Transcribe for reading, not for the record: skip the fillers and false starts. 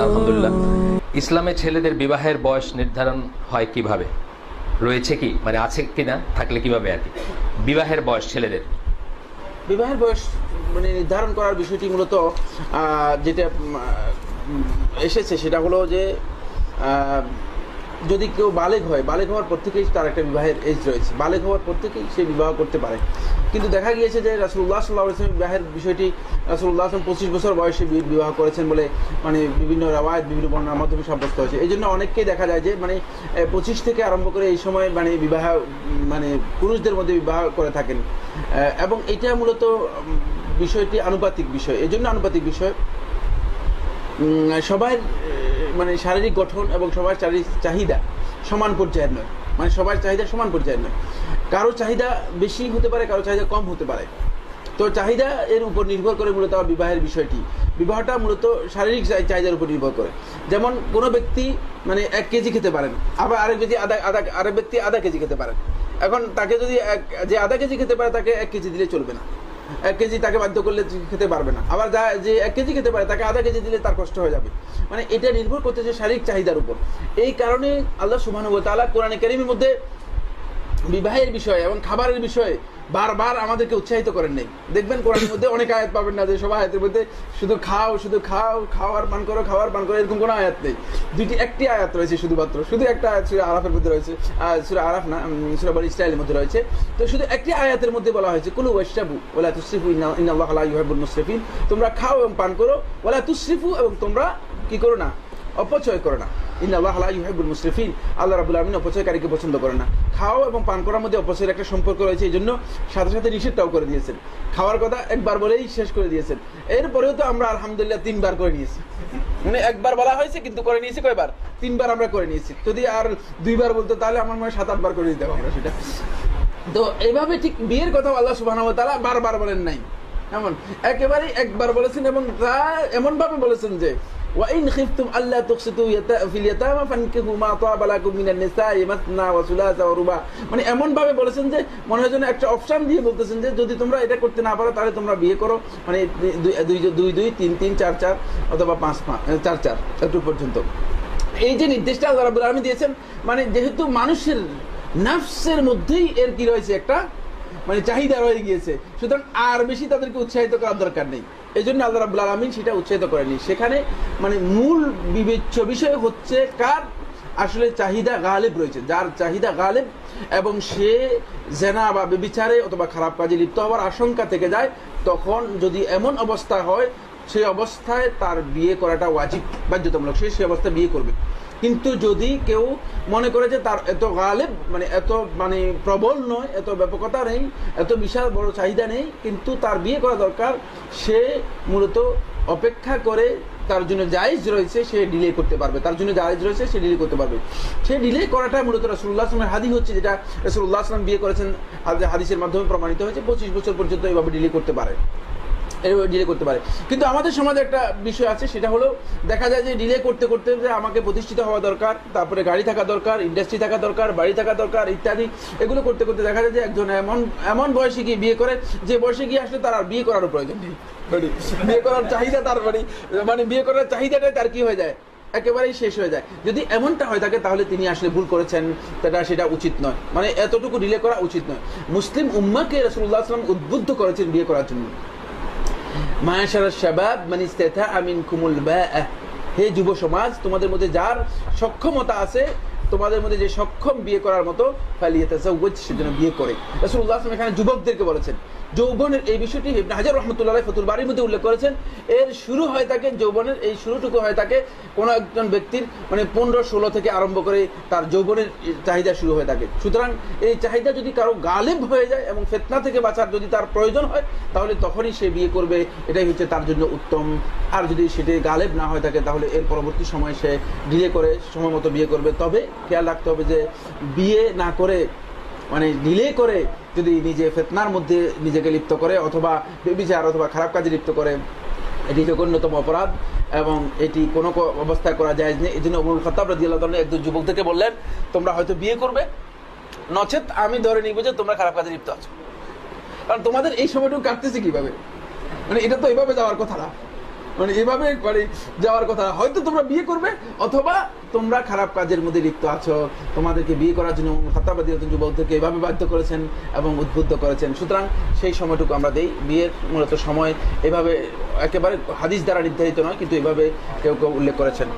আলহামদুলিল্লাহ। ইসলামে ছেলেদের বিবাহের বয়স নির্ধারণ হয় কিভাবে, রয়েছে কি, মানে আছে কিনা, থাকলে কিভাবে আর কি বিবাহের বয়স ছেলেদের? বিবাহের বয়স মানে নির্ধারণ করার বিষয়টি মূলত যেটা এসেছে সেটা হলো যে যদি কেউ বালেগ হয়, বালেগ হওয়ার পর থেকেই তার একটা বিবাহের এজ রয়েছে, বালেগ হওয়ার পর থেকেই সে বিবাহ করতে পারে। কিন্তু দেখা গিয়েছে যে রাসূলুল্লাহ সাল্লাল্লাহু আলাইহি ওয়াসাল্লাম বিবাহের বিষয়টি রাসূলুল্লাহ সাল্লাল্লাহু আলাইহি ওয়াসাল্লাম 25 বছর বয়সে বিবাহ করেছেন বলে মানে বিভিন্ন রাওয়ায়াত বিভিন্ন বর্ণনার মাধ্যমে সাব্যস্ত হয়েছে। এই জন্য অনেককেই দেখা যায় যে মানে 25 থেকে আরম্ভ করে এই সময় মানে বিবাহ মানে পুরুষদের মধ্যে বিবাহ করে থাকেন, এবং এটা মূলত বিষয়টি আনুপাতিক বিষয়। এই জন্য আনুপাতিক বিষয়, সবার মানে শারীরিক গঠন এবং সবার শারীরিক চাহিদা সমান পর্যায়ের নয়, মানে সবার চাহিদা সমান পর্যায়ের নয়। কারো চাহিদা বেশি হতে পারে, কারো চাহিদা কম হতে পারে। তো চাহিদা এর উপর নির্ভর করে মূলত বিবাহের বিষয়টি, বিবাহটা মূলত শারীরিক চাহিদার উপর নির্ভর করে। যেমন কোনো ব্যক্তি মানে 1 কেজি খেতে পারেন, আবার আরেক ব্যক্তি আধা কেজি খেতে পারেন। এখন তাকে যদি যে আধা কেজি খেতে পারে তাকে 1 কেজি দিলে চলবে না, 1 কেজি তাকে বাধ্য করলে খেতে পারবে না। আবার যে 1 কেজি খেতে পারে তাকে আধা কেজি দিলে তার কষ্ট হয়ে যাবে। মানে এটা নির্ভর করতেছে শারীরিক চাহিদার উপর। এই কারণে আল্লাহ সুবহানাহু ওয়া তাআলা কোরআনে কারীমের মধ্যে বিবাহের বিষয়ে এবং খাবারের বিষয়ে বারবার আমাদেরকে উৎসাহিত করেন নাই। দেখবেন কোরআনের মধ্যে অনেক আয়াত পাবেন না যে সব আয়াতের মধ্যে শুধু খাও খাওয়ার পান করো এরকম কোনো আয়াত নেই। একটি আয়াত রয়েছে শুধু একটা আয়াত সূরা আরাফের মধ্যে রয়েছে, সূরা আরাফ না, সূরা বনী ইসরাঈলের মধ্যে রয়েছে। তো শুধু একটি আয়াতের মধ্যে বলা হয়েছে কুলু ওয়াশরাবু ওয়ালা তুসরিফু ইন্নাল্লাহা লা ইউহিব্বুল মুসরিফিন, তোমরা খাও এবং পান করো, ওয়ালা তুসরিফু এবং তোমরা কি করো না, অপচয় করো না। ইন্নাল্লাহা লা ইউহিব্বুল মুসরিফিন, আল্লাহ রাব্বুল আলামিন অপচয়কারীকে পছন্দ করেন না। খাও এবং পান করার মধ্যে অপচয়ের একটা সম্পর্ক রয়েছে, এই জন্য সাথে সাথে নিষেধটাও করে দিয়েছেন। খাওয়ার কথা একবার বলেই শেষ করে দিয়েছেন। এরপরেও তো আমরা আলহামদুলিল্লাহ 3 বার করে নিয়েছি, মানে একবার বলা হয়েছে কিন্তু করে নিয়েছি কয়বার, 3 বার আমরা করে নিয়েছি। যদি আর 2 বার বলতো তাহলে আমার মনে হয় 7-8 বার করে দিতাম আমরা সেটা। তো এইভাবে ঠিক বিয়ের কথা আল্লাহ সুবহানাহু ওয়া তাআলা বারবার বলেন নাই, এমন একেবারেই একবার বলেছেন, এবং তা এমন ভাবে বলেছেন যে وَإِنْ خِفْتُمْ أَلَّا تُقْسِطُوا فِي الْيَتَامَى فَانكِحُوا مَا طَابَ لَكُم مِّنَ النِّسَاءِ مَثْنَى وَثُلَاثَ وَرُبَاعَ। মানে এমন ভাবে বলেছেন যে মনে হয় যেন একটা অপশন দিয়ে বলতেছেন যে যদি তোমরা এটা করতে না পারো তাহলে তোমরা বিয়ে করো, মানে 2-2, 3-3, 4-4 অথবা 5-4 এতটুকু পর্যন্ত। এই যে নির্দেশটা আল্লাহ রাব্বুল আলামিন দিয়েছেন, মানে যেহেতু মানুষের নফসের মধ্যেই এর কি রয়েছে একটা মানে চাহিদা রয়ে গিয়েছে, সুতরাং আর বেশি তাদেরকে উৎসাহিত করার দরকার নেই। এই জন্য আল্লাহ রাব্বুল আলামিন সেটা উৎসাহিত করেনি। সেখানে মানে মূল বিবেচ্য বিষয় হচ্ছে কার আসলে চাহিদা গালিব রয়েছে, যার চাহিদা গালিব এবং সে জেনা বা ব্যভিচারে অথবা খারাপ কাজে লিপ্ত হওয়ার আশঙ্কা থেকে যায়, তখন যদি এমন অবস্থা হয় সেই অবস্থায় তার বিয়ে করাটা ওয়াজিব, বাধ্যতামূলক, সে অবস্থায় বিয়ে করবে। কিন্তু যদি কেউ মনে করে যে তার এত গালেব মানে এত মানে প্রবল নয়, এত ব্যাপকতা নেই, এত বিশাল বড় চাহিদা নেই, কিন্তু তার বিয়ে করা দরকার, সে মূলত অপেক্ষা করে তার জন্য জায়েজ রয়েছে সে ডিলে করতে পারবে, তার জন্য জায়েজ রয়েছে সে ডিলে করতে পারবে। সে ডিলে করাটা মূলত রাসূলুল্লাহ সাল্লাল্লাহু আলাইহি ওয়াসাল্লামের হাদিস হচ্ছে, যেটা রাসূলুল্লাহ সাল্লাল্লাহু আলাইহি ওয়াসাল্লাম বিয়ে করেছেন, হাদিসের মাধ্যমে প্রমাণিত হয়েছে 25 বছর পর্যন্ত এইভাবে ডিলে করতে পারে, ডিলে করতে পারে। কিন্তু আমাদের সমাজে একটা বিষয় আছে, সেটা হলো দেখা যায় যে ডিলে করতে করতে যে আমাকে প্রতিষ্ঠিত হওয়া দরকার, তারপরে গাড়ি থাকা দরকার, ইন্ডাস্ট্রি থাকা দরকার, বাড়ি থাকা দরকার ইত্যাদি, এগুলো করতে করতে দেখা যায় যে একজন এমন বয়সে গিয়ে বিয়ে করে যে বয়সে গিয়ে আসলে তার আর বিয়ে করারও প্রয়োজন নেই, বিয়ে করার চাহিদা তার মানে বিয়ে করার চাহিদাটাই তার কি হয়ে যায়, একেবারেই শেষ হয়ে যায়। যদি এমনটা হয়ে থাকে তাহলে তিনি আসলে ভুল করেছেন, সেটা উচিত নয়, মানে এতটুকু ডিলে করা উচিত নয়। মুসলিম উম্মাহকে রাসূলুল্লাহ সাল্লাল্লাহু আলাইহি ওয়াসাল্লাম উদ্বুদ্ধ করেছেন বিয়ে করার জন্য। মাশারাশ শাবাব মান ইসতাতাআ মিনকুমুল বাআ, হে যুব সমাজ, তোমাদের মধ্যে যার সক্ষমতা আছে, তোমাদের মধ্যে যে সক্ষম বিয়ে করার মতো, ফালিয়াতাযাওয়াজ, সেজন্য বিয়ে করে। রাসূলুল্লাহ সাল্লাল্লাহু আলাইহি ওয়াসাল্লাম এখানে যুবকদেরকে বলেছেন। যৌবনের এই বিষয়টি ইবনে হাজার রাহমাতুল্লাহ আলাইহি ফাতুল বারীর মধ্যে উল্লেখ করেছেন। এর শুরু হয় থাকে, যৌবনের এই শুরুটুকু হয় থাকে কোনো একজন ব্যক্তির মানে 15-16 থেকে আরম্ভ করে তার যৌবনের চাহিদা শুরু হয়ে থাকে। সুতরাং এই চাহিদা যদি কারো গালেব হয়ে যায় এবং ফিতনা থেকে বাঁচার যদি তার প্রয়োজন হয়, তাহলে তখনই সে বিয়ে করবে, এটাই হচ্ছে তার জন্য উত্তম। আর যদি সেটি গালেব না হয়ে থাকে তাহলে এর পরবর্তী সময় সে ডিলে করে সময় মতো বিয়ে করবে। তবে খেয়াল রাখতে হবে যে বিয়ে না করে মানে ডিলে করে যদি নিজে ফিতনার মধ্যে নিজেকে লিপ্ত করে অথবা ব্যভিচার অথবা খারাপ কাজে লিপ্ত করে, এটি জঘন্যতম অপরাধ এবং এটি কোনো অবস্থায় করা যায় না। এই জন্য ওমর খাত্তাব রাদিয়াল্লাহু তাআলা একজন যুবকদেরকে বললেন, তোমরা হয়তো বিয়ে করবে, নচেত আমি ধরে নিব যে তোমরা খারাপ কাজে লিপ্ত আছো। কারণ তোমাদের এই সময়টুকু কাটতেছে কিভাবে, মানে এটা তো এভাবে যাওয়ার কথা না, মানে এভাবে মানে যাওয়ার কথা। হয়তো তোমরা বিয়ে করবে, অথবা তোমরা খারাপ কাজের মধ্যে লিপ্ত আছো, তোমাদেরকে বিয়ে করার জন্য খাত্তাবাদী যুবকদেরকে এভাবে বাধ্য করেছেন এবং উদ্বুদ্ধ করেছেন। সুতরাং সেই সময়টুকু আমরা দেই। বিয়ের মূলত সময় এভাবে একেবারে হাদিস দ্বারা নির্ধারিত নয়, কিন্তু এভাবে কেউ কেউ উল্লেখ করেছেন।